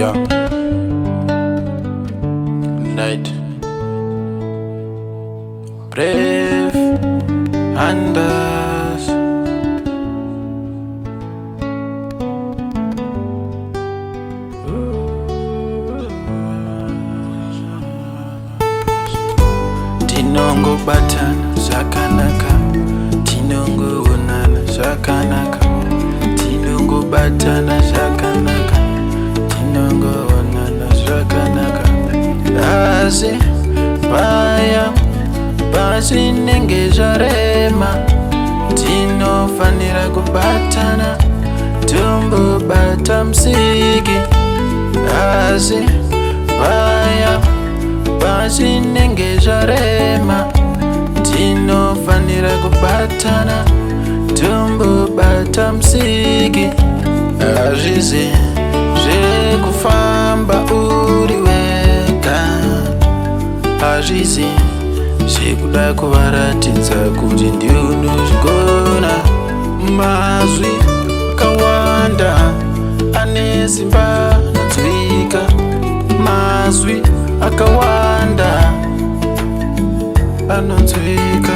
Yeah. Night. Brave Anders. Tinongo batana zvakanaka, tinongo onana zvakanaka, tinongo batana zvakanaka, tinongo onana zvakanaka. Asi paya pazvinenge zvarema, tinofanira kubatana tombobata musiki. Asi paya pazvinenge zvarema, tinofanira kubatana tombobata musiki. Hazvizi zvekufamba uri wega, hazvizi zvekuda kuvaratidza kuti ndiunozvigona. Mazwi akawanda ane simba anonzwika, mazwi akawanda anonzwika.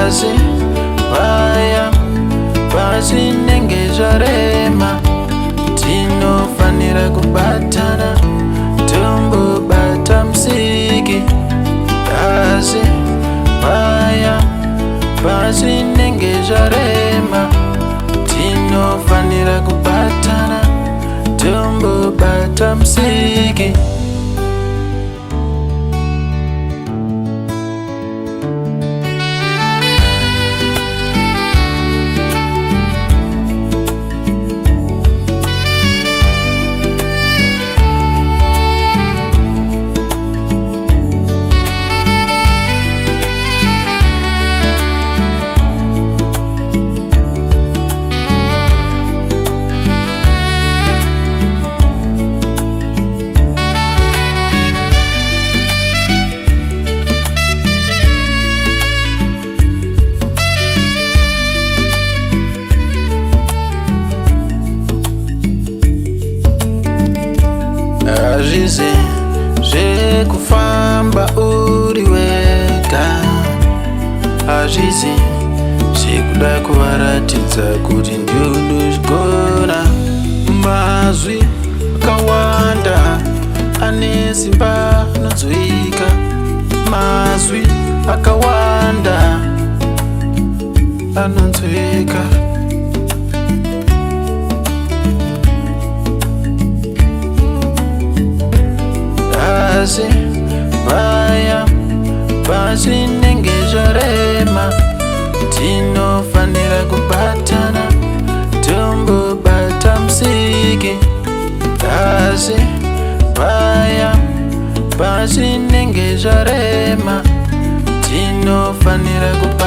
Asi paya pazvinenge zvarema, tinofanira kubatana tombobata musiki. Asi paya pazvinenge zvarema, tinofanira kubatana tombobata musiki. Hazvizi zvekufamba uri wega, hazvizi zvekuda kuvaratidza kuti ndiunozvigona. Mazwi akawanda ane simba anonzwika, mazwi akawanda anonzwika. Asi paya pazvinenge zvarema, tinofanira kubatana tombobata musiki. Asi paya pazvinenge zvarema, tinofanira kubatana